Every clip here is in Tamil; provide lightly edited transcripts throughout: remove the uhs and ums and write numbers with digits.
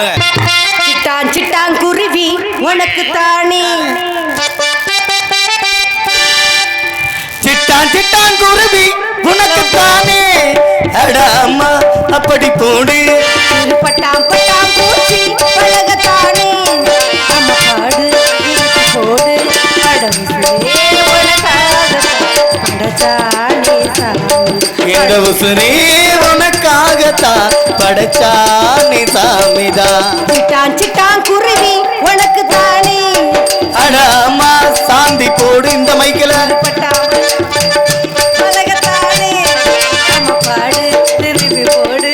சிட்டான் சிட்டான் குருவி உனக்கு தானே, சிட்டான் சிட்டான் குருவி உனக்கு தானே, அட அம்மா அப்படி போடு. பட்டாம் பட்டாம் பூச்சி பழகத்தானே, நம்ம காடு போடு கடவுசே உனக்காக படைச்சானே சாமி, இந்த உசுரே உனக்காகத்தான் படைச்சானே சாமிதான். சிட்டான் சிட்டான் குருவி உனக்கு தானே, அட அம்மா சாந்தி போடு இந்த மைக்கில. பட்டாம் பழகத்தானே, நம்ம காடு திருப்பி போடு.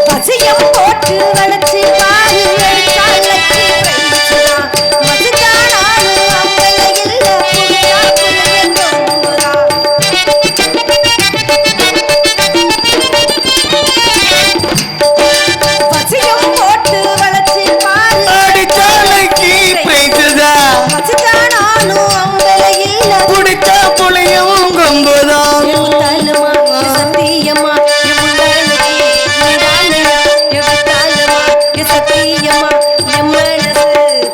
பசியம் போட்டு வளைச்சு பாரு எடுத்தால் லட்சி பிரைஸ்தான், மதுதானாலும் அம்பல இல்ல புடிச்சா புள்ளைய தொங்குதா. பசியம் போட்டு வளைச்சு பாரு அடிச்சாலைக்கு பிரைஸ்தான், மதுதானாலும் அம்பல இல்ல புடிச்சா புளியும் கொம்புதான். எவுத்தாலுமா சத்தியமா எவுத்தாலுமா சத்தியமா என் மனசு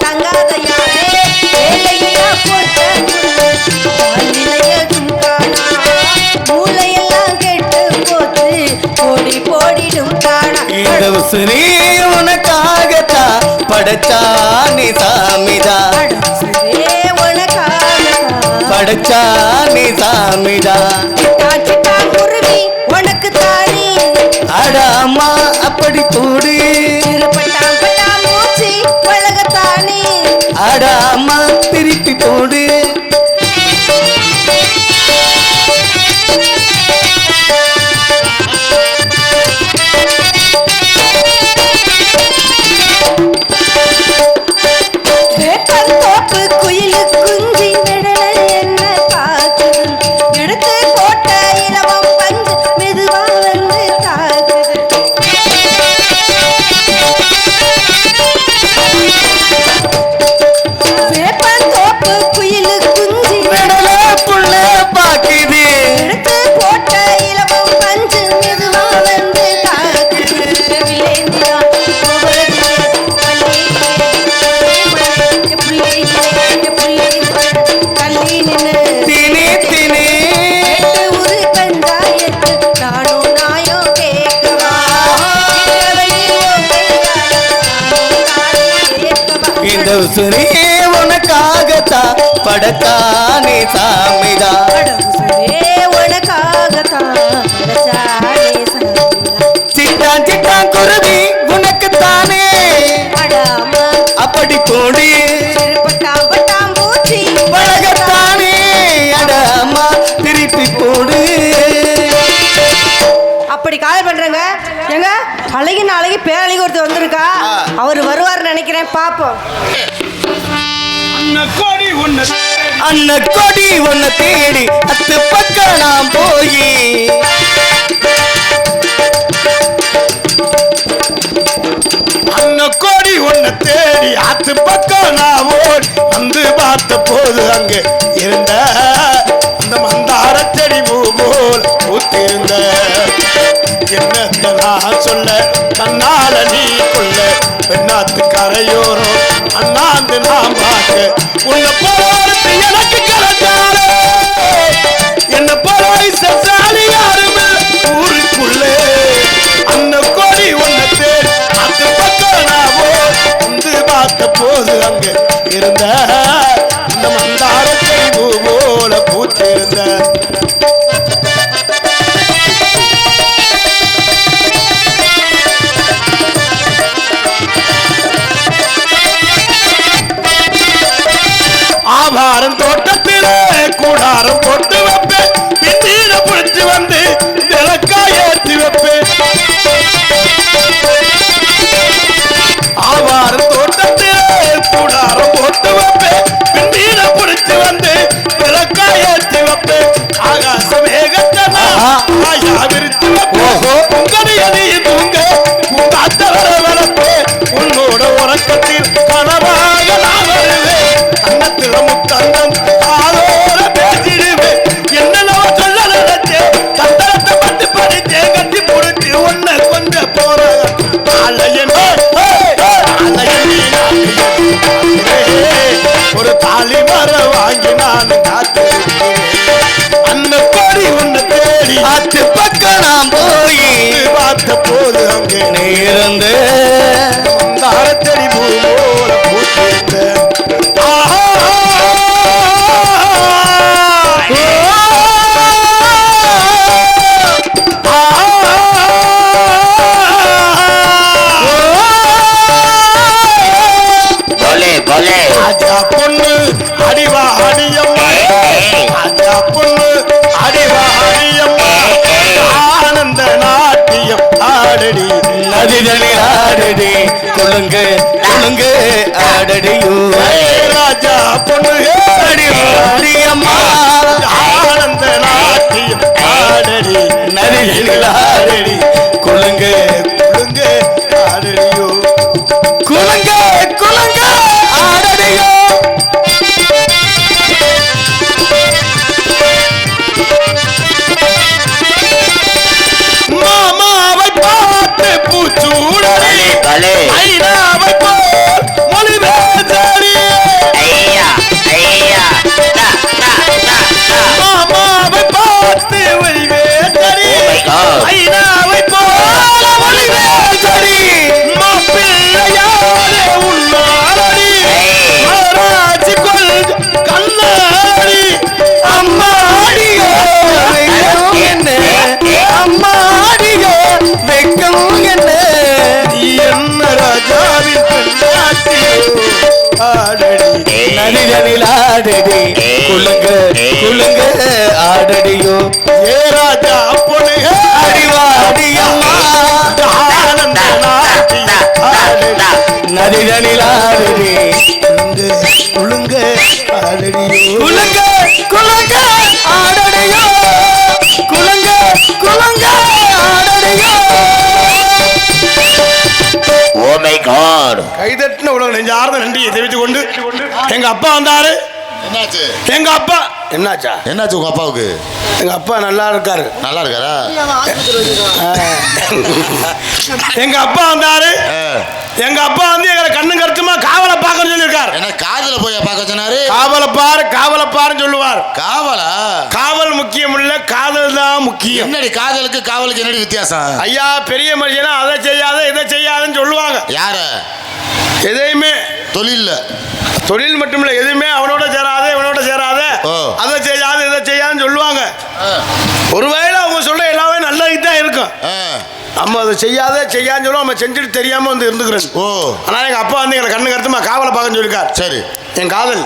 தங்காதையா வேலையா போட்ட நிலையதும் காணா, மூளையெல்லாம் கெட்டு போத்து போடி போடிடும் காணா. இந்த உசுரே உனக்காகத்தான் படைச்சானே சாமிதான், படைச்சானே சாமிதான். சிட்டான் சிட்டான் குருவி உனக்கு தானே, அட அம்மா அப்படி போடு. பட்டாம் பட்டாம் மூச்சு பழகத்தானே, அட அம்மா திருப்பி போடு. வேப்பந்தோப்பு குயிலு குஞ்சி விடலை என்ன பார்க்குது, எடுத்து போட்ட இலவம் பஞ்சு மெதுவா வந்து தாக்குது. வேப்பந்தோப்பு குயிலு குஞ்சி விடல புள்ள பாக்குது, எடுத்து போட்ட இலவம் பஞ்சு மெதுவா வந்து தாக்குது. விலேந்தியா கோபுரத்திலே பள்ளியிலே கள்ளி நின்னு தினி தினி எட்டு ஊரு பஞ்சாயத்து நானும் நாயும் கேட்கவா, இந்த உசுரே உனக்காகத்தான் படைத்தானே சாமிதான். சிட்டான் சிட்டான் குருவி உனக்குத்தானே, அப்படி போடு. பழகத்தானே, அட அம்மா திருப்பி போடு. அப்படி கால் பண்றேங்க எங்க அழகின் அழகி பேரழகி ஒருத்தர் வந்திருக்கா, அவர் வருவார் நினைக்கிறேன், பாப்போம். அன்ன கொடி உன்னை தேடி அத்து பக்கம் நான் போய், அன்ன கோடி உன்னை தேடி ஆத்து பக்கம் நான் ஓடி வந்து பார்த்த போது அங்கே இருந்த அந்த மந்தார செடி பூ போல் பூத்திருந்த, என்னத்த நான் சொல்ல தன்னால நீ கொள்ள பெண்ணாத்து கரையோரம் அண்ணாந்து நான் பார்க்க உன்னை போறது எனக்கு கலந்தாரே, என்ன போய் சசாலி யாருமே ஊருக்குள்ளே அன்ன கோடி உன்னை தேடி அது பக்கம் நான் வந்து பார்த்த போது அங்க இருந்த அந்த மந்தார செடி போல பூத்திருந்த. ஆபாரம் தோட்டத்திலே கூடாரம் போட்டு வைப்பேன், பின்னீர இருந்து மந்தாரச்செடி பூ போல பூத்திருந்த ராஜா பொண்ணு அடிவா அடியம்மா ராஜா பொண்ணு அடிவா அடியம்மா ஆனந்த நாட்டியம் ஆடடி நதிகளில் ஆடடி குலுங்கு குலுங்கு ஆடடியோ ராஜா பொண்ணு அடிவா அடியம்மா ஆனந்த நாட்டியம் ஆடடி நதிகளில் ஆடடி குலுங்கு குலுங்கு ஆடடியோ குலுங்கு குலுங்கு ஆடடியோ மாமாவை பார்த்து பூச்சூடடி ஐநாவை போல் மொழி பேசடி மாமாவை பார்த்து மொழி பேசடி ஐநாவை போல் மொழி பேசடி மாப்பிள்ளையாரே உன்னாரடி மகாராஜ் கொள் கண்ணாடி அம்மாடியோ வெக்கம் என்ன அம்மாடியோ வெக்கம் என்ன நீ என்ன ராஜாவின் பெண்ணாட்டியோ ஆடடி நதிகளில் ஆடடி குலுங்கு குலுங்கு ஆடடியோ ஏ ராஜா பொண்ணுக அடிவாடியம்மா ஆனந்த நாட்டியம் ஆடடி நதிகளில் ஆடடி குலுங்க ஆடடியோ குலுங்கு குலுங்கு ஆடடியோ குலுங்கு குலுங்கு ஆடடியோ கைதட்டின உலகம் நெஞ்சார்ந்த நன்றியை தெரிவித்துக் கொண்டு எங்க அப்பா வந்தாரு. என்னாச்சு எங்க அப்பா என்னாச்சா? என்னாச்சு உங்க அப்பாவுக்கு? எங்க அப்பா நல்லா இருக்காரு. நல்லா இருக்காரா? எங்க அப்பா வந்தாரு. எங்க அப்பா வந்து எங்களை கண்ணு கருத்துமா காவலை பார்க்க சொல்லியிருக்காரு. என்ன காதுல போய் பார்க்க சொன்னாரு? காவலை பாருன்னு சொல்லுவார். காவலா? காவல் முக்கியம் இல்ல, காதல் தான் முக்கியம். என்னடி காதலுக்கு காவலுக்கு என்னடி வித்தியாசம்? ஐயா பெரிய மனுஷனா அதை செய்யாத இதை செய்யாதுன்னு சொல்லுவாங்க. யார? எதையுமே தொழில் மட்டும் இல்ல, எதுவுமே அவனோட சேராத இவனோட சேராத அதை செய்யாது இதை செய்யாதுன்னு சொல்லுவாங்க. ஒருவேளை அவங்க சொல்ற எல்லாமே நல்லதுக்கு தான் இருக்கும். நம்ம அதை செய்யாதுன்னு சொல்லுவோம், நம்ம செஞ்சுட்டு தெரியாம வந்து இருந்துக்கிறோம். ஆனா எங்க அப்பா வந்து எங்களை கண்ணு கருத்துமா காவலை பார்க்க சொல்லியிருக்காரு. சரி, என் காதல்.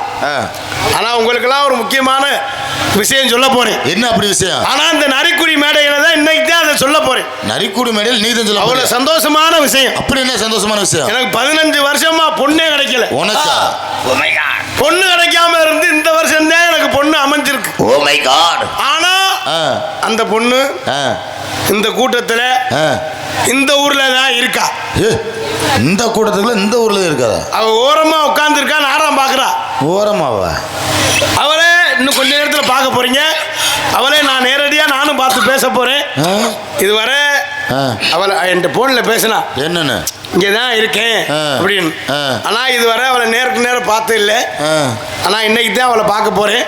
ஆனா உங்களுக்கெல்லாம் ஒரு முக்கியமான விஷயம் சொல்ல போறேன். என்ன அப்படி விஷயம்? ஆனா இந்த நரிக்குடி மேடையில தான் இன்னைக்கு தான் அதை சொல்ல போறேன். நரிக்குடி மேடையில் நீ தான் சொல்ல? அவ்வளவு சந்தோஷமான விஷயம். அப்படி என்ன சந்தோஷமான விஷயம்? எனக்கு 15 வருஷமா பொண்ணே கிடைக்கல. உனக்கா? பொண்ணு கிடைக்காம இருந்து இந்த வருஷம் தான் எனக்கு பொண்ணு அமைஞ்சிருக்கு. Oh my god. ஆனா அந்த பொண்ணு இந்த கூட்டத்துல இந்த ஊர்ல தான் இருக்கா. இந்த கூட்டத்துக்குள்ள இந்த ஊர்ல இருக்காதா? அவ ஓரமா உட்கார்ந்து இருக்கா, நாடகம் பாக்குறா. ஓரமாவா? அவளே இன்னும் கொஞ்ச நேரத்துல பார்க்க போறீங்க. அவளே நான் நேரடியா நானும் பார்த்து பேச போறேன். இதுவரை அவளை என் போன்ல பேசினா என்னன்னு இங்கதான் இருக்கேன் அப்படின்னு. ஆனா இதுவரை அவளை நேருக்கு நேரம் பார்த்து இல்லை. ஆனா இன்னைக்கு தான் அவளை பார்க்க போறேன்.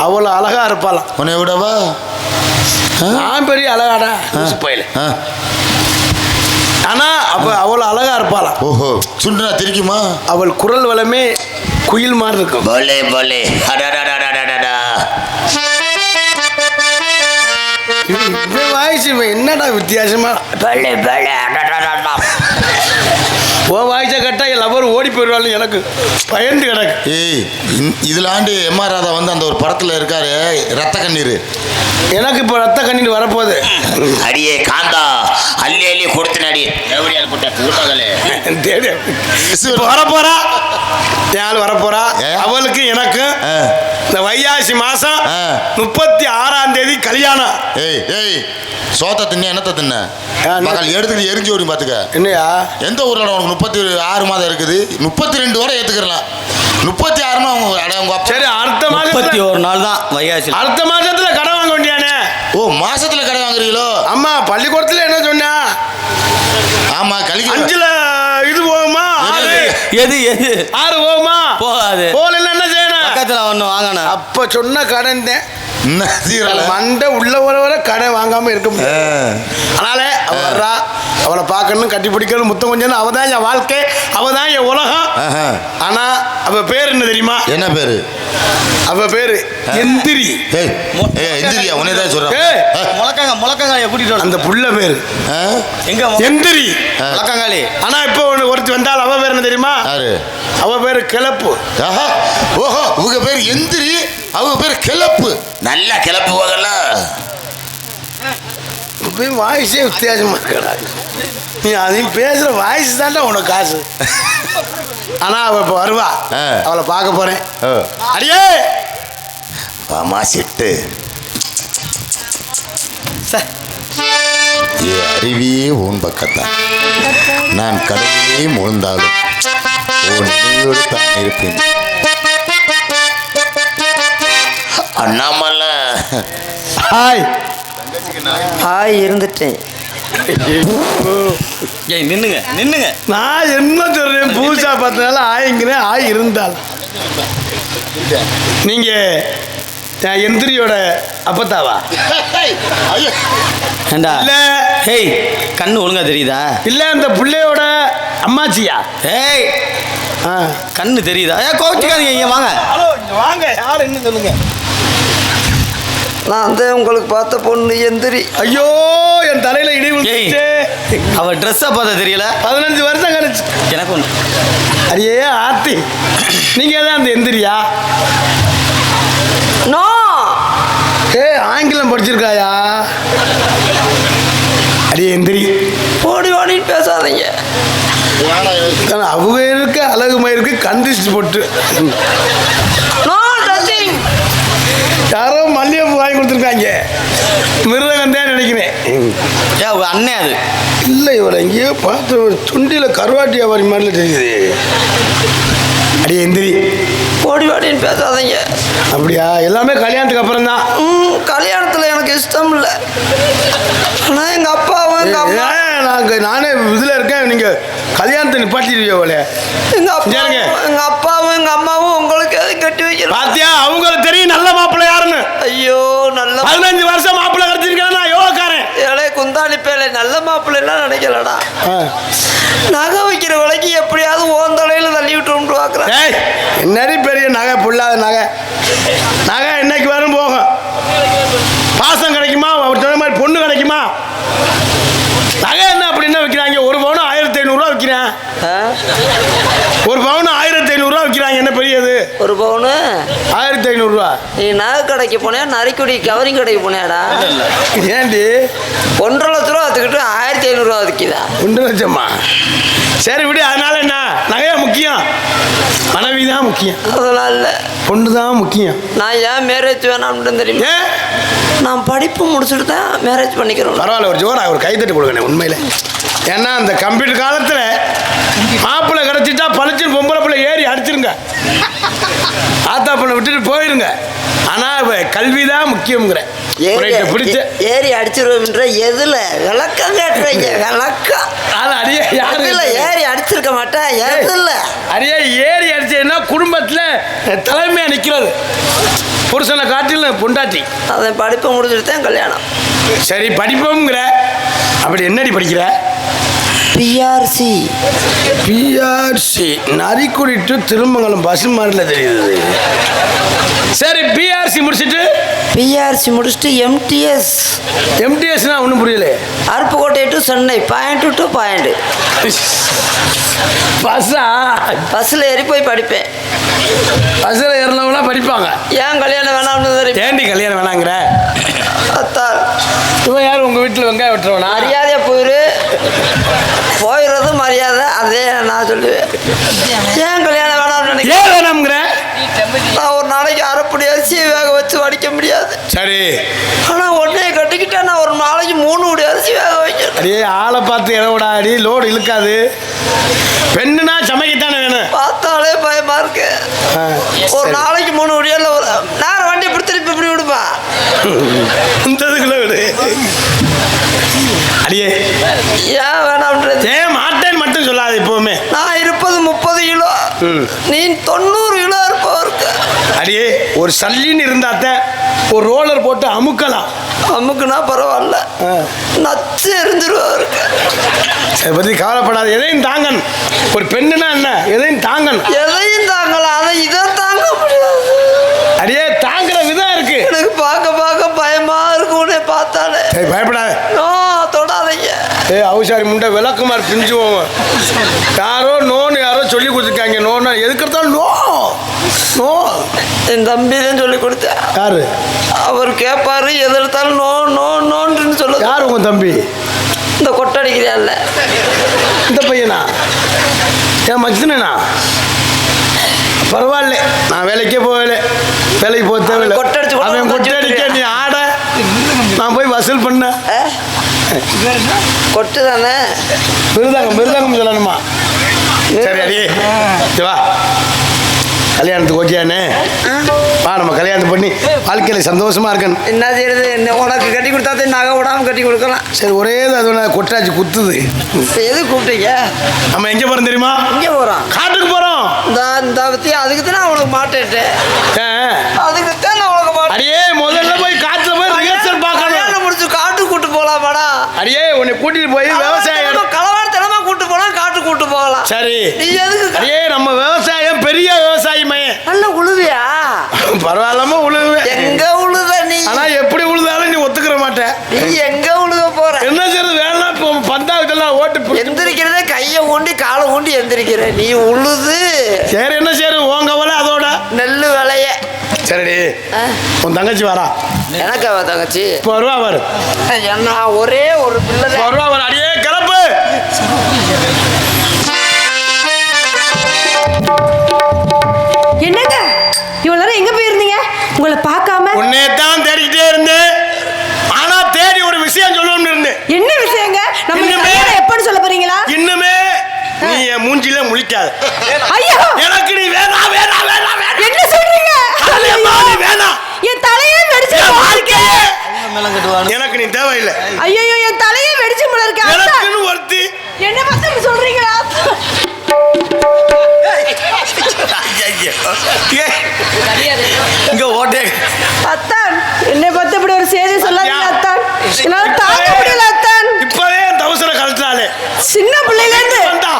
அவ்வளவு அழகா இருப்பாளாம். உன்னை விடவா? நான் பெரிய அழகாடா போயில. ஆனா அப்ப அவ்வளவு அழகா இருப்பாளாம். ஓஹோ, சுண்டுனா தெரிக்குமா? அவள் குரல் வளமே குயில் மாதிரி இருக்கும். போலே போலே அடடடடடடடா. வாய்ஸ் என்னடா வித்தியாசமா? போலே போலே அடடடடா. ஓ வாய்ஸை கட்டா என் லவர் ஓடி போயிடுவாள். எனக்கு பயந்து கிடக்கு. ஏய், இதுல ஆண்டு எம்ஆர் ராதா வந்து அந்த ஒரு படத்துல இருக்காரு, ரத்த கண்ணீர். எனக்கு இப்போ ரத்த கண்ணீர் வரப்போகுது. அடியே காந்தா அள்ளி அள்ளி கொடுத்து நடி எவடியால் கூட்ட கூட்டாங்களே வரப்போறா. யாரு வரப்போறா? அவளுக்கு எனக்கு இந்த வைகாசி மாசம் 36ஆம் தேதி கல்யாணம். ஏய் ஏய், சோத்த தின்ன என்னத்த தின்ன மகள் எடுத்துக்கிட்டு எரிஞ்சு ஓடி பாத்துக்க. என்னையா எந்த ஊர்ல உனக்கு 36 மாதம் இருக்குது? 32 வரை ஏத்துக்கலாம். 36 அவங்க சரி, அடுத்த மாதம் 31 நாள் தான் வைகாசி. அடுத்த மாசத்துல கடன் வாங்க வேண்டியானே. ஓ, மாசத்துல கடை வாங்குறீங்களோ? அம்மா பள்ளிக்கூடத்துல என்ன சொன்னா? ஆமா, கழிக்க 5ல இது போகுமா? 6 எது எது 6 போகுமா? போகாது. போல என்ன செய்யணும்? பக்கத்துல ஒண்ணு வாங்கணும். அப்ப சொன்ன கடன் தான் என்ன சீரல மண்டை உள்ள வர கடன் வாங்காம இருக்க முடியாது. அதனால அவ வர்றா. அவளை பார்க்கணும், கட்டி பிடிக்கணும், முத்தம் கொஞ்சம். அவள் தான் என் வாழ்க்கை, அவள் தான் என் உலகம். ஆனா அவ பேர் என்ன தெரியுமா? என்ன பேரு? அவ பேரு எந்திரி. எந்திரியா? உன்னை தான் சொல்றேன். முழக்கங்காலியை கூட்டிட்டு அந்த புள்ள பேரு எங்க? எந்திரி முழக்கங்காலி. ஆனா இப்போ ஒருத்தி வந்தால் அவ பேர் என்ன தெரியுமா? அவ பேரு கிளப்பு. ஓஹோ, உங்க பேர் எந்திரி, அவங்க பேர் கிளப்பு. நல்லா கிளப்பு போகல. வாய்ஸே வித்தியாசமா இருக்கா? நீ அதையும் பேசுற வாய்ஸ் தாண்டா உனக்கு காசு. ஆனா அவ இப்ப வருவா, அவளை பார்க்க போறேன். அடியே ஆமா சிட்டு. அருவியே உன் பக்கத்தான், நான் கடலிலே முழுந்தாலும் உன் நினைவோடு தான் இருப்பேன். அண்ணாமலை ஹாய். ஹாய் இருந்துட்டேன். ஏய் நின்னுங்க நின்னுங்க. நான் என்ன சொல்றேன்? பூசா பார்த்தனால ஆயிங்கிறேன். ஆய் இருந்தால் நீங்க எந்திரியோட அப்பத்தாவா? ஏண்டா இல்ல ஹேய், கண்ணு ஒழுங்கா தெரியுதா? இல்ல அந்த புள்ளையோட அம்மாச்சியா? ஏய் கண்ணு தெரியுதா? கோவிச்சுக்காதீங்க, இங்க வாங்க. ஹலோ, இங்க வாங்க. யார் என்ன சொல்லுங்க. நான் தான் உங்களுக்கு பார்த்த பொண்ணு எந்திரி. ஐயோ, என் தலையில இடி விழுந்துச்சு. அவ ட்ரெஸ்ஸை பார்த்தா தெரியல. 15 வருஷம் கழிச்சு. எனக்கு ஒன்று. அடியே ஆத்தி, நீங்க தான் அந்த எந்திரியா? நோ. ஆங்கிலம் படிச்சிருக்காயா? அடியே எந்திரி. ஓடி ஓடின்னு பேசாதீங்க. அவங்க இருக்கு அழகு மயிருக்கு கண்டிச்சு போட்டு. No touching. யாரோ மல்லிகைப்பூ வாங்கி கொடுத்துருக்காங்க. மிருதகம் தான் நினைக்கிறேன். ஏன் உங்க அண்ணன் அது? இல்லை, இவரை எங்கேயோ பார்த்து ஒரு துண்டில கருவாட்டி வியாபாரி மாதிரில தெரியுது. அடியே எந்திரி. ஓடி ஓடின்னு பேசாதீங்க. அப்படியா? எல்லாமே கல்யாணத்துக்கு அப்புறம் தான். கல்யாணத்தில் எனக்கு இஷ்டம் இல்லை. ஆனால் எங்கள் அப்பாவும் எங்கள் அம்மா நானே இதில் இருக்கேன். நீங்க கல்யாணத்தை நிப்பாட்டிடுவீங்க போல. எங்கள் அப்பாவும் எங்கள் அம்மாவும் உங்களுக்கு எதுவும் கட்டி வைக்கிறேன். பாத்தியா? அவங்களுக்கு தெரியும் நல்ல மாப்பிள்ளை யாருன்னு. ஐயோ, நல்ல 15 வருஷம் மாப்பிள்ளை கிடைச்சிருக்கேன். நான் யோகாக்காரன். ஏழை குந்தாளி பேலை நல்ல மாப்பிள்ளைலாம் நினைக்கலடா. நகை வைக்கிற விலைக்கு எப்படியாவது ஓன் தலையில் தள்ளி விட்டு பார்க்குறேன். என்னடி பெரிய நகை, புள்ளாத நகை. நகை என்னைக்கு வரும் போகும். பாசம் கிடைக்குமா? சொன்ன மாதிரி பொண்ணு கிடைக்குமா? நகை என்ன அப்படின்னா விற்கிறாங்க. ஒரு பவுன் 1500 விற்கிறேன். ஒரு பவுன் 1500 விற்கிறாங்க. என்ன பெரியது? ஒரு பவுனு 1500. நீ நகை கடைக்கு போனியா, நரிக்குடி கவரிங் கடைக்கு போனியாடா? ஏண்டி 1.5 லட்ச ரூபா வச்சுக்கிட்டு 1500 விற்கிதா? 1 லட்சமா? சரி விடு. அதனால என்ன? நகையா முக்கியம்? மனைவி தான் முக்கியம். அதெல்லாம் இல்லை, பொண்ணு தான் முக்கியம். நான் ஏன் மேரேஜ் வேணாம்னு தெரியுமா? நான் படிப்பு முடிச்சுட்டு தான் மேரேஜ் பண்ணிக்கிறேன். பரவாயில்ல, ஒரு ஜோரா ஒரு கைத்தட்டு கொடுங்க உண்மையில. ஏன்னா அந்த கம்ப்யூட்டர் காலத்தில் மாப்பிள்ளை கிடச்சிட்டா பளிச்சுன்னு பொம்பளை பிள்ளை ஏறி அடிச்சிருங்க, ஆத்தா பிள்ளை விட்டுட்டு போயிருங்க. ஆனால் கல்வி தான் முக்கியங்கிற பிடிச்ச ஏறி அடிச்சிருவோம்ன்ற எதுல விளக்கம் கேட்டுறீங்க? விளக்கம் அடியே யாரு ஏறி அடிச்சிருக்க மாட்டேன். எதுல அடியே ஏறி அடிச்சேன்னா குடும்பத்தில் தலைமையாக நிற்கிறது புருஷனை காட்டில் பொண்டாட்டி. அதை படிப்பை முடிச்சுட்டு தான் கல்யாணம். சரி படிப்போங்கிற. அப்படி என்னடி படிக்கிற? PRC. PRC Narikudi to Thirumangalam bus மாதிரில தெரியுது. சரி பிஆர்சி முடிச்சுட்டு? பிஆர்சி முடிச்சுட்டு எம்டிஎஸ். எம்டிஎஸ்னா ஒன்றும் புரியல. Aruppukottai to Chennai, point to point. பஸ்ஸா? பஸ்ஸில் ஏறி போய் படிப்பேன். பஸ்ஸில் ஏறினவங்களா படிப்பாங்க. ஏன் கல்யாணம் வேணாம்னு தெரியும்? ஏண்டி கல்யாணம் வேணாங்கிற? அத்தால் இவன் யார் உங்கள் வீட்டில் வெங்காயம் வெட்டுறவனா? மரியாதையா போயிடுறது மரியாதை. அதே நான் சொல்லுவேன். ஏன் கல்யாணம் வேணாம்னு நினைக்கிறேன்? ஏன் வேணாம்ங்கிற? நான் ஒரு நாளைக்கு அரைப்படி அரிசியை வேக வச்சு வடிக்க முடியாது. சரி. ஆனால் ஒன்றே கட்டிக்கிட்டா நான் ஒரு நாளைக்கு 3 படி அரிசி வேக வைக்கிறேன். அடியே ஆளை பார்த்து இடவிடா. அடி லோடு இழுக்காது. பெண்ணுனா சமைக்கத்தானே வேணும். பார்த்தாலே பயமா இருக்கு. ஒரு நாளைக்கு 3 படியால ஒரு நேரம் வண்டி இப்படி திருப்பி இப்படி விடுப்பா. இந்ததுக்குள்ள விடு. அடியே ஏன் வேணாம்ன்றது? ஏன் மாட்டேன்னு மட்டும் சொல்லாது. எப்பவுமே நான் இருப்பது 30 கிலோ, நீ 90 கிலோ இருப்பவருக்கு. அடியே ஒரு சல்லின்னு இருந்தாத்த ஒரு ரோலர் போட்டு அமுக்கலாம். அமுக்குனா பரவாயில்ல, நச்சு எரிஞ்சிருவா இருக்கு. அதை பத்தி கவலைப்படாத, எதையும் தாங்கன். ஒரு பெண்ணுனா என்ன, எதையும் தாங்கன். எதையும் தாங்கலாம், அதை இதை தாங்க முடியாது. அடியே தாங்குற விதம் இருக்கு. எனக்கு பார்க்க பார்க்க பயமா இருக்கும் உன்னை பார்த்தாலே. பயப்படாத. நோ தொடாதீங்க. அவுசாரி முண்டை விளக்குமாறு பிரிஞ்சுவோம். யாரோ நோன்னு யாரோ சொல்லி கொடுத்துருக்காங்க. நோன்னா எதுக்கு எடுத்தாலும் நோ நோ. என் தம்பி தான் சொல்லி கொடுத்தேன். யாரு? அவர் கேட்பாரு, எது எடுத்தாலும் நோ நோ நோன்னு சொல்ல. யாரு உங்க தம்பி? இந்த கொட்டடிக்கிறியால இந்த பையனா? என் மச்சினா? பரவாயில்ல, நான் வேலைக்கே போகல. வேலைக்கு போக தேவையில்லை. அவன் கொட்டை அடிக்க நீ ஆட, நான் போய் வசூல் பண்ண. கொட்டு தானே. மிருதங்கம் சொல்லணுமா? சரி அடி வா, கல்யாணத்துக்கு ஓகேயானே? வா, நம்ம கல்யாணம் பண்ணி வாழ்க்கையில் சந்தோஷமா இருக்கணும். என்ன செய்யறது, என்ன உனக்கு கட்டி கொடுத்தா நகை விடாம கட்டி கொடுக்கலாம். சரி, ஒரே அது கொட்டாச்சு குத்துது. எது கூப்பிட்டீங்க? நம்ம எங்கே போகிறோம் தெரியுமா? இங்கே போகிறோம், காட்டுக்கு போகிறோம். இந்த பற்றி அதுக்கு தான் உனக்கு மாட்டேன்ட்டேன். அதுக்கு தான் நான் உனக்கு மாட்டேன். அடியே முதல்ல போய் காட்டுல போய் ரிஹர்சல் பார்க்கணும். முடிச்சு காட்டுக்கு கூட்டு போகலாமாடா? அடியே உன்னை கூட்டிட்டு போய் விவசாயம் கலவாரத்தனமா கூட்டு போகலாம், காட்டு கூட்டு போகலாம். சரி, நீ எதுக்கு? அடியே நம்ம விவசாயம் பெரிய விவசாயமே. நல்ல உழுவியா? பரவாயில்லாம உழுவேன். எங்க உழுத நீ? ஆனா எப்படி உழுதாலும் நீ ஒத்துக்கிற மாட்டேன். நீ எங்க உழுத போற? என்ன செய்யறது, வேணா பந்தாவத்தெல்லாம் ஓட்டு எந்திரிக்கிறதே கையை ஊண்டி காலை ஊண்டி எந்திரிக்கிற நீ உழுது. சரி, என்ன சரி, உன் கவலை அதோட. நெல்லு விளைய. சரிடி, உன் தங்கச்சி வரா. எனக்கு தங்கச்சி இப்போ வருவா பாரு. என்ன ஒரே ஒரு பிள்ளை வருவா பாரு. அடியே கிளப்பு. என்னங்க இவ்வளவு நேரம் எங்க போயிருந்தீங்க? உங்களை பார்க்காம உன்னை தான் தேடிக்கிட்டே இருந்தேன். ஆனா தேடி ஒரு விஷயம் சொல்லணும்னு இருந்தேன். என்ன விஷயங்க? நம்ம இன்னுமே- கல்யாணம் எப்பன்னு சொல்ல போறீங்களா? இன்னுமே நீ என் மூஞ்சில முழிக்காத. ஐயோ, எனக்கு நீ வேணாம் வேணாம் வேணாம் வேணாம். என்ன சொல்றீங்க? கல்யாணமா நீ வேணாம். என் தலையே வெடிச்சு என் போல இருக்கு. வாழ்க்கையே எனக்கு நீ தேவையில்லை. ஐயோ, என் தலையே வெடிச்சு போல இருக்கு. அத்தா, எனக்குன்னு ஒருத்தி. என்ன பத்தி இப்படி சொல்றீங்களா? இங்க ஓட்டே. அத்தான், என்னை பத்தி இப்படி ஒரு செய்தி சொல்லாதீங்க அத்தான். என்னால தாங்க முடியல அத்தான். இப்பவே என் தவசரை கழட்டினாலே. சின்ன பிள்ளையில இருந்து வந்தா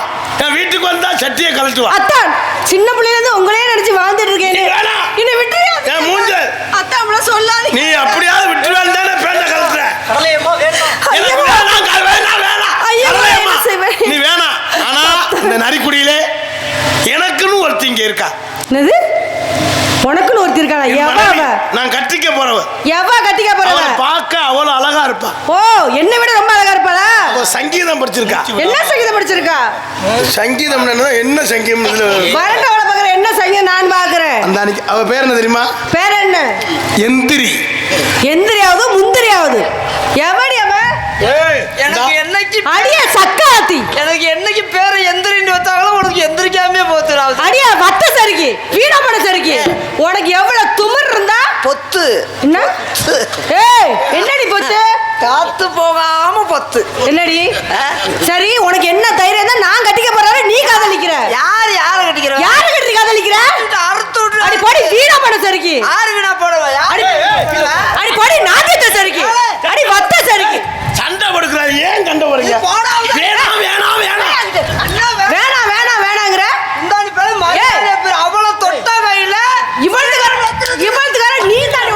என் வீட்டுக்கு வந்தா சட்டியை கழட்டுவா. அத்தான், சின்ன பிள்ளையில இருந்து உங்களே நினைச்சு வாழ்ந்துட்டு இருக்கேன். நீ வேணாம். என்னை விட்டுறியா? என் மூஞ்ச அத்தான், அவ்வளவு சொல்லாதீங்க. நீ அப்படியாவது விட்டுருவேன் தானே பேண்ட கழட்டுற. எனக்கு ஐயோ. வேணாம், வேணாம் வேணாம். ஐயோ, கரலையம்மா, என்ன செய்வேன்? நீ வேணாம். ஆனா இந்த நரிக்குடியிலே எனக்குன்னு ஒருத்தி இங்க இருக்கா. என்னது? உனக்குன்னு ஒருத்தி இருக்காளா? என் எவா மனைவி. அவ? நான் கட்டிக்க போறவ. எவா கட்டிக்க போறவ? அவளை பார்க்க அவ்வளவு அழகா இருப்பா. ஓ, என்னை விட ரொம்ப அழகா இருப்பாளா? அவ சங்கீதம் படிச்சிருக்கா. என்ன சங்கீதம் படிச்சிருக்கா? சங்கீதம் என்ன சங்கீதம்? வரண்ட அவளை பாக்குற என்ன சங்கீதம் நான் பாக்குறேன். அந்த அன்னைக்கு அவ பேர் என்ன தெரியுமா? பேர் என்ன? எந்திரி. எந்திரியாவது முந்திரியாவது? எவடி அவ? எனக்கு என்னைக்கு அடிய சக்காத்தி. எனக்கு என்னைக்கு பேரை எந்திரின்னு வச்சாங்களோ உனக்கு எந்திரிக்காமே போத்துறாது. அடிய வட்ட சரிக்கி, வீணாமட சரிக்கி. உனக்கு எவ்வளவு துமிர் இருந்தா? பொத்து என்ன? ஏய், என்னடி பொத்து? காத்து போகாம பொத்து. என்னடி? சரி, உனக்கு என்ன தைரியம் தான் நான் கட்டிக்க போறாரு நீ காதலிக்கிற? யார கட்டிக்கிற? யாரு கட்டி காதலிக்கிற? அறுத்து விட்டு அடி போடி வீணாமட சரிக்கி. யாரு வீணா போடுவா? அடி அடி போடி நாத்தியத்தை சரிக்கி. அடி வட்ட சரிக்கி. சண்டை கொடுக்குறாரு. ஏன் சண்டை போடுறீங்க? வேணாம் வேணாம் வேணாம். வேணாம் வேணாம் வேணாங்கிற? இந்தாடி பேரு மரியாதை பேரு. அவளை தொட்ட கையில இவளுக்கார நீ தான்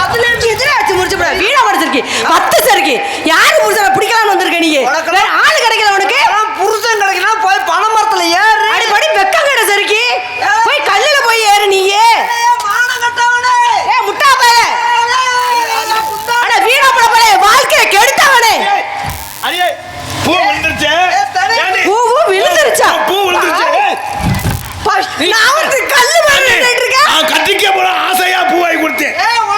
அதுல இருந்து எதிரே வச்சு முடிச்சு போட வீணா படிச்சிருக்கி பத்து சரிக்கி. யாரு புருஷனை பிடிக்கலாம்னு வந்திருக்க நீ? வேற ஆளு கிடைக்கல உனக்கு? புருஷன் கிடைக்கலாம் போய் பனை மரத்துல ஏறு. அடி படி வெக்கம் கடை சரிக்கி. போய் கல்லுல போய் ஏறு நீயே. ஏ முட்டா பைய. அட வீணா பட பைய வாழ்க்கையை கெடுத்தவனே. அடியே பூ விழுந்துருச்சு. ஏண்டி? பூவு விழுந்துருச்சா? பூ விழுந்துருச்சு. நான் வந்து கல்லு மேல நின்னுட்டு இருக்கேன். நான் கட்டிக்க போற ஆசையா பூ வாங்கி கொடுத்தேன்.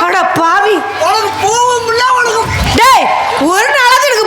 அட பாவி. உனக்கு பூவும் இல்ல உனக்கு. டேய், ஒரு நாளாவது எனக்கு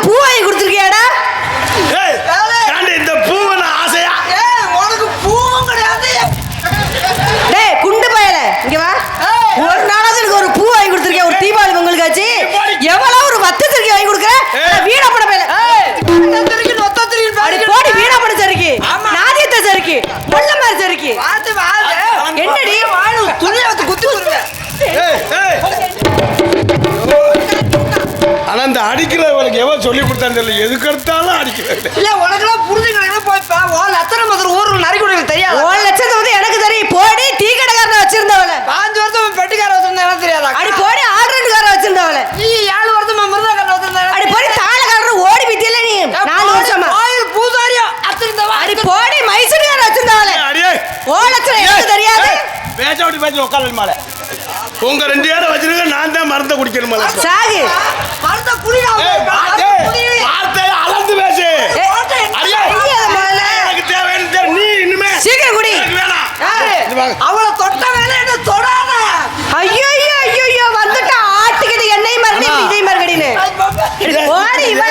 இந்த அடிக்கிறவங்களுக்கு எவன் சொல்லி கொடுத்தான்னு தெரியல, எதுக்கு எடுத்தாலும் அடிக்கிறது. இல்ல உனக்கெல்லாம் புரிஞ்சுக்கலாம் போய்ப்பா. ஓ லட்சண மதுரை ஊர்ல நரிக்குடியில் தெரியாது. 1 லட்சத்தை வந்து எனக்கு தெரியும். போடி டீ கடைக்காரனை வச்சிருந்தவள. 5 வருஷம் பெட்டிக்கார வச்சிருந்தா எனக்கு தெரியாதா? அடி போடி ஆல்ரவுண்டுக்காரன் வச்சிருந்தவள. நீ 7 வருஷமா மிருதக்காரன் வச்சிருந்தா. அடி போடி தாளக்காரன் ஓடி பித்தியல நீ 4 வருஷமா. கோயில் பூசாரியா அத்திருந்தவா. அடி போடி மைசூர்காரன் வச்சிருந்தவள. அடியே 1 லட்சம் எனக்கு தெரியாது. பேச்ச விட்டு பேச்சு உட்கார மாலை. உங்க 2 பேரும் வச்சிருக்க, நான் தான் மருந்த குடிக்கணும். சாகு மருந்த குடிடா. வார்த்தையை அளந்து பேசு. அடியே, முதல்ல எனக்கு தேவைன்னு தெரியும். நீ இனிமே சீக்கிரம் குடி. எனக்கு வேணாம். இது வாங்க. அவளை தொட்ட வேலை என்ன தொடாத. ஐயோ ஐயோ ஐயோ ஐயோ வந்துட்டா ஆட்டுக்கிட்டு எண்ணெய் மறுபடி விஜய் மறுபடின்னு ஓடி இவ.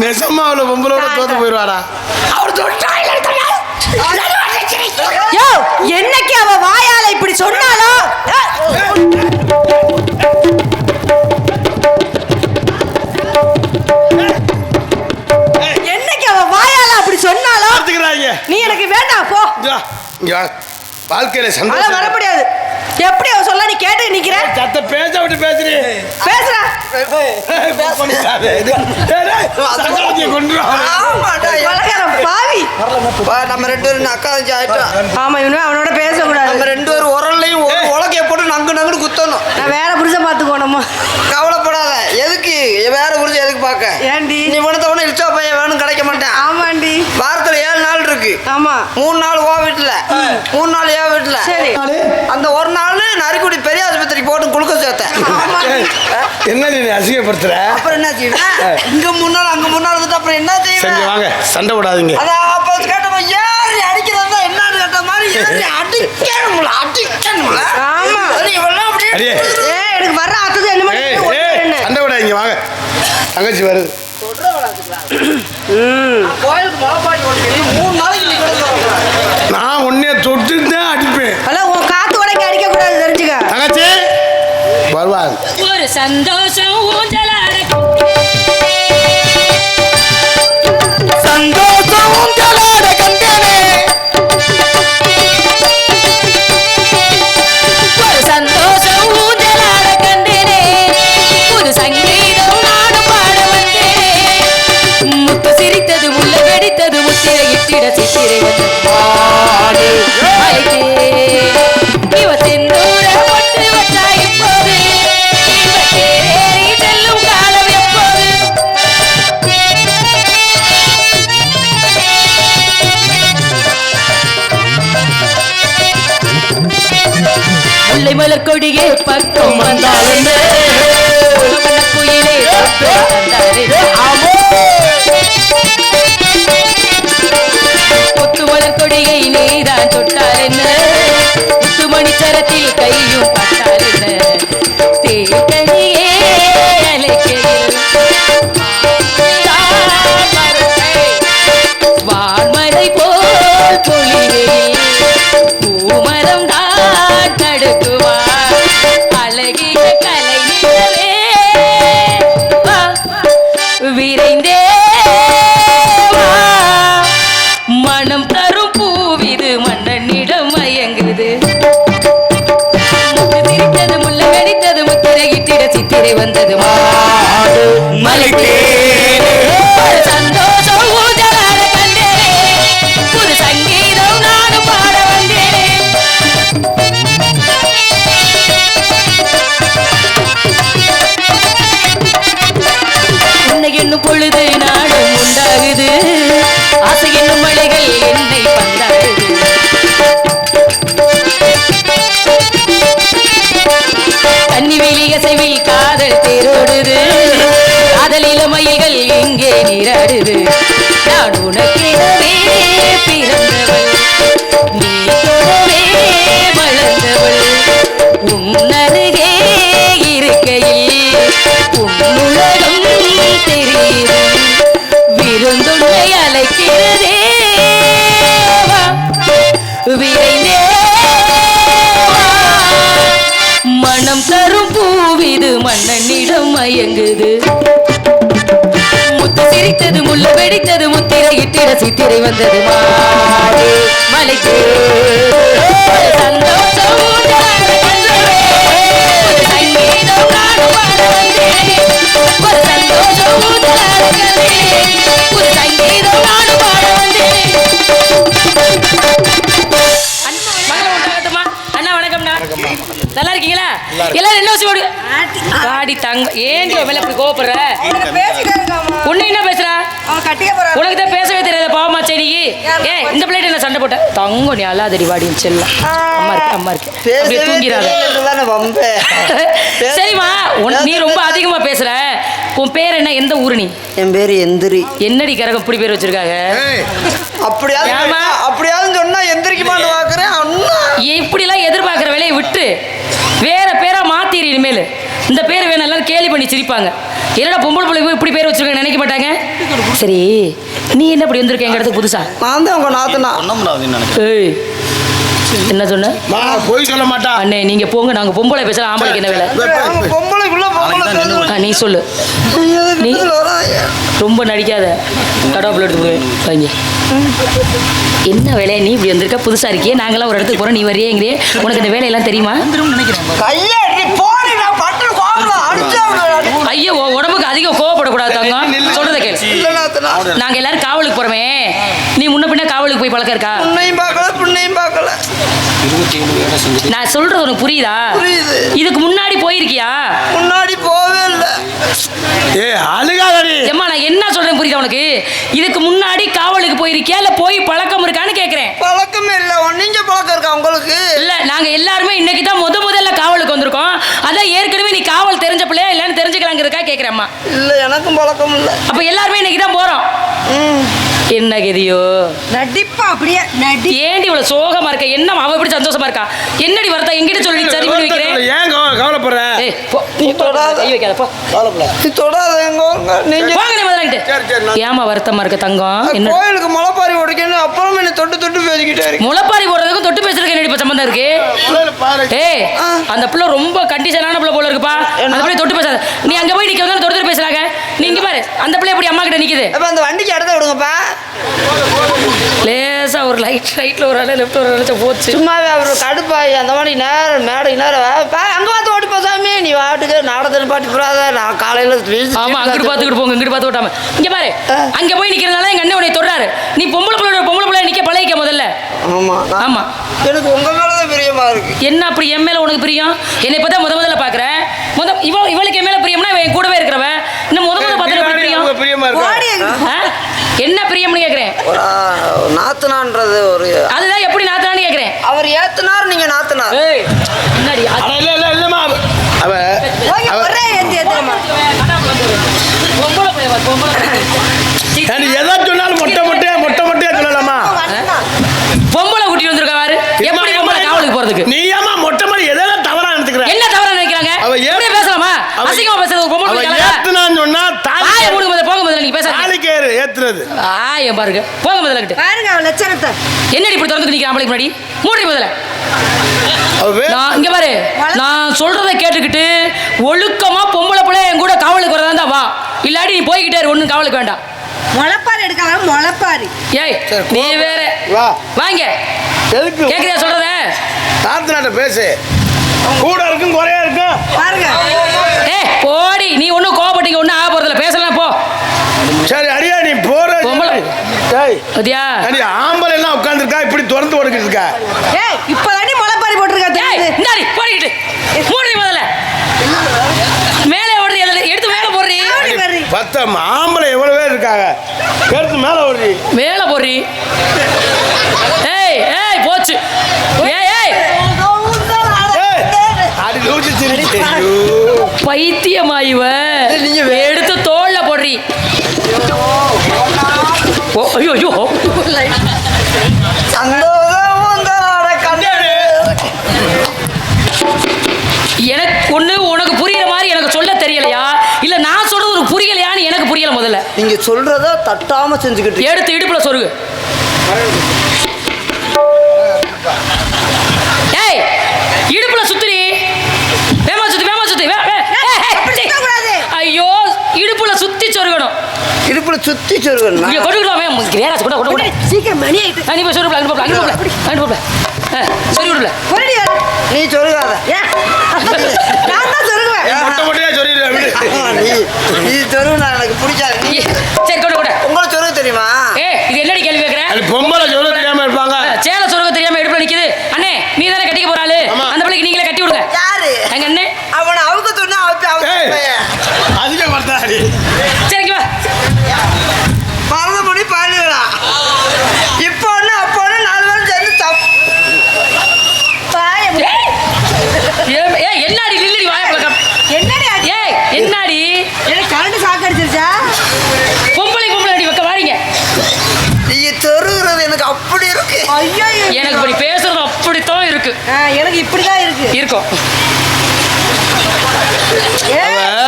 நெசமா அவளை பொம்பளோட தோத்து போயிடுவாடா. அவர் தொட்டா இல்ல யோ என்னைக்கு அவ வாயால இப்படி சொன்னாலோ என்னைக்கு அவ வாயால அப்படி சொன்னாலோ பார்த்துக்கிறாங்க. நீ எனக்கு வேண்டாம் போ. வாழ்க்கையில அத சந்தோஷம் வர முடியாது. எப்படி அவ சொல்ல நீ கேட்டு நிக்கிற? சத்த பேச விட்டு பேசுறீ. பேசுறா. பலகாரம் பாவி. நம்ம 2 பேரும் அக்கா தங்கச்சி ஆயிட்டோம். ஆமா இவனு அவனோட பேசக்கூடாது. நம்ம 2 பேரும் உரல்லையும் உலக்கைய போட்டு நங்கு குத்தணும். நான் வேற புருஷன் பாத்துக்கோணுமா? கவலைப்படாத. எதுக்கு வேற புரிஞ்சு எதுக்கு பார்க்க? ஏண்டி நீ உனத்தவன இழுச்சா பையன் வேணும் கிடைக்க மாட்டேன். ஆமாண்டி. வாரத்துல 7 நாள் இருக்கு. ஆமா 3 நாள் ஓ வீட்டுல, 3 நாள் ஏன் வீட்டுல. சரி. அந்த ஒரு நாள் நரிக்குடி பெரிய ஆஸ்பத்திரிக்கு போட்டு குளுக்க சேர்த்தேன். என்ன நீ அசிங்கப்படுத்துற? அப்புறம் என்ன செய்வேன்? இங்க 3 நாள் அங்க 3 நாள் இருந்துட்டு அப்புறம் என்ன சரி செய்வேன்? வாங்க, சண்டை போடாதீங்க. அதான் அப்ப கேட்டப்ப ஏறி அடிக்கிறதா என்னன்னு கேட்ட மாதிரி ஏறி அடிக்கணும்ல. ஆமா. சரி, இவெல்லாம் அப்படியே அடியே. ஏய் எனக்கு வர்ற அத்தது என்ன ஏய், பண்ணி ஏய், சண்டை போடாதீங்க வாங்க. தங்கச்சி வருது. கோயிலுக்கு முளைப்பாட்டி ஓட்டு 3 நாளைக்கு நீ கொடுக்க. நான் உன்னைய தொட்டு தான் அடிப்பேன். ஹலோ உன் காத்து உடைக்க அடிக்க கூடாது தெரிஞ்சுக்க. தங்கச்சி வருவாங்க. ஒரு சந்தோஷம் ஊஞ்சலாட சந்தோஷம் ஊஞ்சலாட கண்டனே. ஒரு சந்தோஷம் ஊஞ்சலாட கண்டேனே. ஒரு சங்கீதம் நானும் பாட வந்தேனே. முத்து சிரித்தது முல்லை வெடித்தது முத்திரை இட்டிட சித்திரை வந்து பாடு இவ தென்னூர பொட்டு வச்சா இப்போது இவ தேறி செல்லும் காலம் எப்போது. முல்லை மலர் கொடியே பக்கம் வந்தாலே குயிலே முத்து மலர் கொடியை நீதான் தொட்டால் என்ன, முத்துமணி சரத்தில் கையும் பட்டால் என்ன, தேக்கனியே அலைக்கையில் வான்மழை போல் பொழிவையில் பூமரம் தான் தடுக்குவார் அழகிய கலை நிலவே வா, விரைந்தே வா. மனம் தரும் பூவிது மன்னனிடம் மயங்குது. முத்து சிரித்தது முல்லை வெடித்தது முத்திரை இட்டிட சித்திரை வந்தது மாடு மலை தேனே. ஒரு சந்தோஷம் ஊஞ்சலாட கண்டேனே. ஒரு சங்கீதம் நானும் பாட வந்தேனே. உன்னை என்னும் பொழுது நாடும் உண்டாகுது. ஆசை என்னும் மலைகள் என்னை பந்தாடுது. கன்னி வெளி அசைவில் காதல் தேரோடுது. காதல் இளமயில்கள் எங்கே நீராடுது. நான் உனக்கெனவே பிறந்தவள், நீ தொடவே வளர்ந்தவள். உன்னருகே இருக்கையில் உன்னுலகம் தெரியுது. விருந்துள்ளை அழைக்கிறதே வா, விரைந்தே வா. மனம் தரும் பூவிது மன்னனிடம் மயங்குது. முத்து சிரித்தது முல்லை வெடித்தது முத்திரை இட்டிட சித்திரை வந்தது மாடு மலைக்கு. ஒரு சந்தோஷம் ஊஞ்சலாட கண்டேனே. ஒரு சங்கீதம் நானும் பாட வந்தேனே. ஒரு சந்தோஷம் புது சங்கீதம் நானும் பாட வந்தேன். மகள உண்டாகட்டுமா? அண்ணா வணக்கம்ண்ணா. நல்லா இருக்கீங்களா? எல்லாரும் என்ன வச்சு காடி தங்க ஏன் மேல இப்படி கோவப்படுற? உன்னை என்ன பேசுறா? உனக்கு தான் பேசவே தெரியாத பாவமா சரி. ஏ இந்த பிள்ளைகிட்ட என்ன சண்டை போட்ட? தங்க நீ அல்லாதடி வாடின்னு செல்ல. அம்மா இருக்கு அப்படியே தூங்கிறாத. சரிம்மா நீ ரொம்ப அதிகமா பேசுற. உன் பேர் என்ன? எந்த ஊரு நீ? என் பேரு எந்திரி. என்னடி கரகம் இப்படி பேர் வச்சிருக்காங்க? அப்படியாவது சொன்னா எந்திரிக்குமான்னு பாக்குறேன். இப்படிலாம் எதிர்பார்க்குற வேலையை விட்டு வேற பேரா மாத்திரு. இனிமேல் இந்த பேர் வேணும் எல்லாரும் கேலி பண்ணி சிரிப்பாங்க. என்னடா பொம்பளை பிள்ளை இப்படி பேர் வச்சிருக்காங்க நினைக்க மாட்டாங்க. சரி நீ என்ன இப்படி வந்திருக்க எங்க இடத்துக்கு புதுசா? நான் தான் உங்க நாத்தனா. ஏய் என்ன சொன்ன? போய் சொல்ல மாட்டா. அண்ணே நீங்க போங்க, நாங்க பொம்பளை பேசலாம். ஆம்பளைக்கு என்ன வேலை? நீ சொல்லு. நீ ரொம்ப நடிக்காத. கடவுள் எடுத்து போய் வாங்க. என்ன வேலையா நீ இப்படி வந்திருக்க? புதுசா இருக்கியே. நாங்களாம் ஒரு இடத்துக்கு போறோம், நீ வரையேங்கிறே. உனக்கு இந்த வேலையெல்லாம் தெரியுமா? ஐயோ உடம்புக்கு அதிகம் கோவப்படக்கூடாது தங்கம். சொல்றத கேளு. நாங்க எல்லாரும் காவலுக்கு போறோமே, நீ முன்ன பின்ன காவலுக்கு போய் பழக்கம் இருக்கா? உன்னையும் பார்க்கல புண்ணையும் பார்க்கல. நான் சொல்றது உனக்கு புரியுதா? புரியுது. இதுக்கு முன்னாடி போயிருக்கியா? முன்னாடி போவே இல்லை. ஏம்மா நான் என்ன சொல்றேன் புரியுதா உனக்கு? இதுக்கு முன்னாடி காவலுக்கு போயிருக்கியா இல்ல போய் பழக்கம் இருக்கான்னு கேக்குறேன். பழக்கமே இல்ல. ஒன்னிஞ்ச பழக்கம் இருக்கா உங்களுக்கு? இல்ல நாங்க எல்லாருமே இன்னைக்கு தான் முதல்ல காவலுக்கு வந்திருக்கோம். அதான் ஏற்கனவே நீ காவல் தெரிஞ்ச பிள்ளையா இல்லன்னு தெரிஞ்சுக்கலாங்கிறதுக்கா கேக்குறேம்மா. இல்ல எனக்கும் பழக்கம் இல்ல. அப்ப எல்லாருமே இன்னைக்கு தான் போறோம். என்ன கதியோ நடிப்பா அப்படியே நடி. ஏண்டி இவ்வளவு சோகமா இருக்க? என்ன அவ இப்படி சந்தோஷமா இருக்கா? என்னடி வரதா? எங்கிட்ட சொல்லி சரி பண்ணி வைக்கிறேன். ஏன் கவலைப்படுற? ஏய் போ, நீ தொடாத. கை வைக்காத போ. கவலைப்பட. நீ தொடாத. நீங்க வாங்க நீ முதல்ல. ஏமா வருத்தமா இருக்க தங்கம்? என்ன கோயிலுக்கு முளைப்பாரி உடைக்கணும். அப்புறம் என்ன தொட்டு தொட்டு பேசிக்கிட்டே இருக்கு. முளைப்பாரி போடுறதுக்கும் தொட்டு பேசுறதுக்கு என்னடி இப்ப சம்பந்தம் இருக்கு? ஏய் அந்த பிள்ளை ரொம்ப கண்டிஷனான பிள்ளை போல இருக்குப்பா. அந்த பிள்ளை தொட்டு பேசாத. நீ அங்க போய் நிக்கிறவங்க தொட்டு தொட்டு பேசுறாங்க. நீ இங்க பாரு அந்த பிள்ளை எப்படி அம்மா கிட்ட நிக்குது. அப்ப அந்த வண்டிக்கு இடத்த விடுங்கப்பா. லேசா ஒரு ரைட்ல ஒரு ஆளு லெஃப்ட் ஒரு ஆளு போச்சு. சும்மாவே அவர் கடுப்பாயி அந்த மாதிரி நேரம் மேடை நேரம் அங்க பார்த்து ஓடி போசாமி. நீ வாட்டுக்கு நாடகத்தில் பாட்டு போடாத. நான் காலையில ஆமா அங்கிட்டு பார்த்துக்கிட்டு போங்க, இங்கிட்டு பார்த்து ஓட்டாம. இங்க பாரு அங்க போய் நிக்கிறதுனால எங்க அண்ணன் உன்னை தொடுறாரு. நீ பொம்பளை பிள்ளை நிக்க பழகிக்க முதல்ல. ஆமா ஆமா எனக்கு உங்க மேலதான் பிரியமா இருக்கு. என்ன அப்படி என் மேல உனக்கு பிரியம்? என்னை பார்த்தா முதல்ல பாக்குறேன். இவளுக்கு என் மேல பிரியம்னா என் கூடவே இருக்கிறவ. இன்னும் முதல்ல பார்த்து பிரியம் பிரியமா இருக்கு. என்ன பிரியம்னு கேக்குறேன். நாத்தனான்றது ஒரு அதுதான் எப்படி நாத்தனான்னு கேக்குறேன். அவர் ஏத்துனார் நீங்க நாத்தனார். முன்னாடி இல்லம்மா அவ ஒரே ஏத்தி ஏத்துமா. எதை சொன்னாலும் மொட்டை மொட்டையா சொல்லலாமா? பொம்பளை கூட்டிட்டு வந்திருக்காரு. எப்படி பொம்பளை காவலுக்கு போறதுக்கு? நீ ஏமா மொட்டை மாதிரி எதெல்லாம் தவறா நினைச்சுக்கிற? என்ன தவறா நினைக்கிறாங்க? எப்படி பேசலாமா? அசிங்கமா பேசுறது பொம்பளை ஏத்துனான்னு சொன்னா தாய் மூணு முதல்ல போங்க முதல்ல. நீங்க பேச தாலிக்கேறு ஏத்துறது. ஏன் பாருங்க போங்க முதல்ல கிட்ட பாருங்க அவ லட்சணத்தை. என்னடி இப்படி திறந்து நிக்கிற ஆம்பளைக்கு முன்னாடி? மூடி முதல்ல. நான் இங்க பாரு நான் சொல்றதை கேட்டுக்கிட்டு ஒழுக்கமா பொம்பளை பிள்ளை என் கூட காவலுக்கு வரதா வா. இல்லாட்டி நீ போய்கிட்டே இரு. ஒன்னும் காவலுக்கு வேண்டாம். முளைப்பாரி எடுக்கலாம். முளைப்பாரி. ஏய் நீ வேற வாங்க. எதுக்கு கேக்குறியா சொல்றத? நாத்தனாட்ட பேசு. கூட இருக்கும் குறையா இருக்கும் பாருங்க. போடி நீ ஒன்னும் கோபப்பட்டீங்க ஒன்னும் ஆக போறதில்ல. பேசலாம் போ. சரி அடியா நீ போற பொம்பளை அடியா ஆம்பளை எல்லாம் உட்கார்ந்துருக்கா இப்படி திறந்து ஓடிக்கிட்டு இருக்கா. ஏய் இப்பதானே முளைப்பாரி போட்டுருக்கா. இந்தாடி போடிக்கிட்டு மூடி முதல்ல. மேலே ஓடுறீ எடுத்து மேலே போடுறீ. பத்தம் ஆம்பளை எவ்வளவு பேர் இருக்காங்க. எடுத்து மேல ஓடுறீ மேலே போடுறீ. ஏய் ஏய் போச்சு. பைத்தியமாயிவ எடுத்து தோல்ல போடுறீ. ஐயோ ஐயோ எனக்கு ஒண்ணு உனக்கு புரியுற மாதிரி எனக்கு சொல்ல தெரியலையா இல்ல நான் சொல்றது உனக்கு புரியலையான்னு எனக்கு புரியல. முதல்ல நீங்க சொல்றத தட்டாம செஞ்சுக்கிட்டு எடுத்து இடுப்புல சொருகு. ஏய் இடுப்புல சுத்துறீ. வேமா சுத்து. ஐயோ இடுப்புல சுத்தி சொருகணும். இடுப்புல சுத்தி சொருகணும். இங்க கொண்டு சீக்கிரம் மணி ஆயிட்டு. நீ போய் சொருகுல சரி விடுல. நீ சொருகாத. நான் தான் சொல்லுவேன். மொட்டை மொட்டையா சொல்லிடுற விடு. நீ சொருகுனா எனக்கு பிடிக்காது. சரிங்க வா. மருதமணி பாண்டியடா. இப்போ ஒண்ணு அப்போ ஒண்ணு 4 பேரும் சேர்ந்து ஏய் என்னடி நில்லடி வாய பழக்கம். என்னடி ஆச்சு? ஏய் என்னடி எனக்கு கரண்ட் ஷாக் அடிச்சிருச்சா? பொம்பளை அடி வைக்க வாரீங்க. நீங்க தெருகிறது எனக்கு அப்படி இருக்கு. ஐயோ எனக்கு இப்படி பேசுறது அப்படித்தான் இருக்கு. எனக்கு இப்படிதான் இருக்கு. இருக்கும்.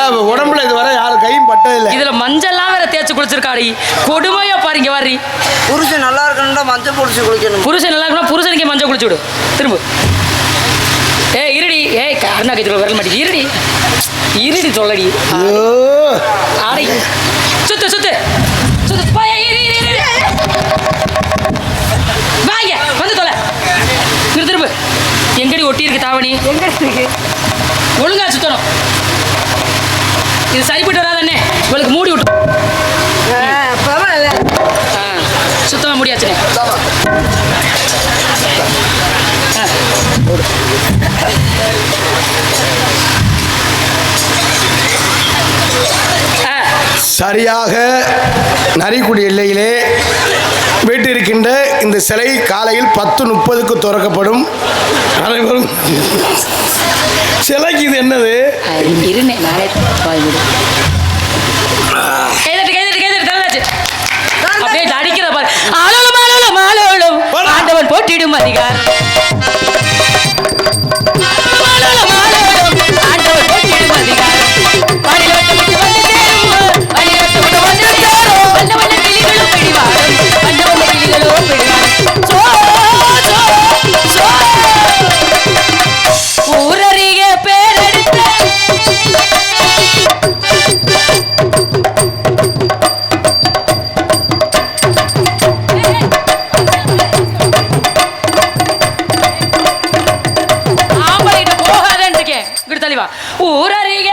அவ உடம்புல இதுவரை யாரும் கையும் பட்டதில்லை. இதுல மஞ்சள்லாம் வேற தேய்ச்சி குளிச்சிருக்காடி. கொடுமையா பாருங்க வாரி. புருஷன் நல்லா இருக்கணும்னா மஞ்சள் பொடிச்சு குளிக்கணும். புருஷன் நல்லா இருக்கணும், புருஷனுக்கே மஞ்சள் குளிச்சு விடு. திரும்ப. ஏய் இருடி. ஏய் அருணா கைத்துல விரல் மாட்டி இருடி. இருடி சொல்லடி. ஆடை சுத்து சுத்து சுத்து போய் இரு. வாங்க வந்து தொலை. திரும்ப. எங்கடி ஒட்டி இருக்கு தாவணி? எங்க இருக்கு? ஒழுங்கா சுத்தணும். இது சரிப்பட்டு வராதண்ணே. இவளுக்கு மூடி விட்டு. பரவாயில்ல. சுத்தமா முடியாச்சுண்ணே. சரியாக நரிக்குடி எல்லையிலே வீட்டிருக்கின்ற இந்த சிலை காலையில் 10:30க்கு திறக்கப்படும். அனைவரும் சிலைக்கு இது என்னது? இருண்ணே நானே அப்படியே அடிக்கிற பாரு. ஆண்டவன் போட்டிடும் அதிகாரம். ஆண்டவன் போட்டிடும் அதிகாரம். ஊரறிய பேரெடுத்த ஆம்பளைகிட்ட போகாதன்னு இருக்கேன். இப்படி தள்ளிவா. ஊரறிய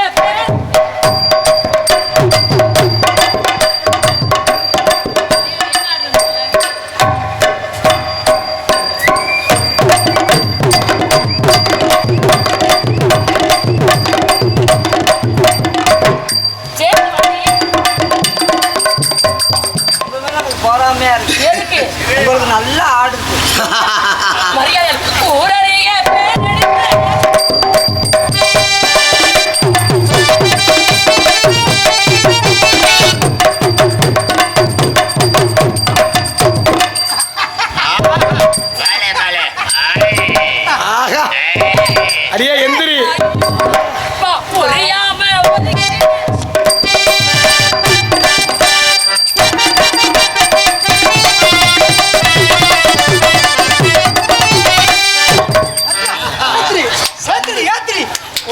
போறாமையா இருக்கு. எதுக்கு? உங்களுக்கு நல்லா ஆடுது. மரியாதை ஊரறிய பேரெடுத்த ஆகா அடியே எந்திரி. புரியாம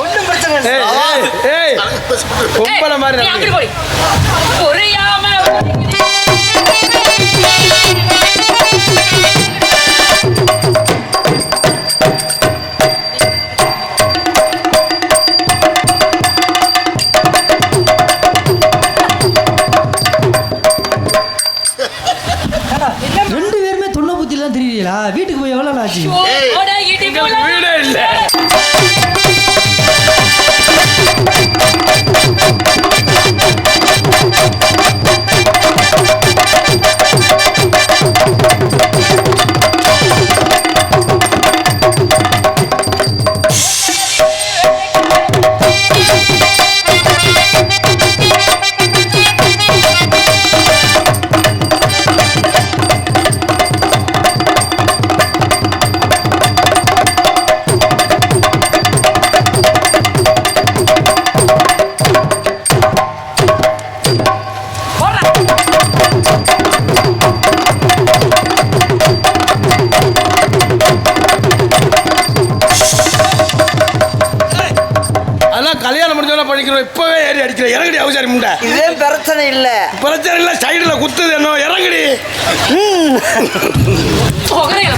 ஒன்றும் பிரச்சனை இல்லை. ஏய் பொம்பளை மாதிரி நீ அப்படி நடந்து. போடி. புரியாம ரெண்டு பேருமே தொன்ன புத்திலாம் தெரியலா? வீட்டுக்கு போய் எவ்வளோ ஆச்சு? ஓட இடி போல வீடே இல்லை. கல்யாணம் முடிஞ்சோட படிக்கிறோம். இப்பவே ஏறி அடிக்கிற இறங்கடி அவசாரி முண்டை. இதே பிரச்சனை இல்ல. பிரச்சனை இல்ல. சைடுல குத்துது என்ன இறங்கடி. போகிறேன்.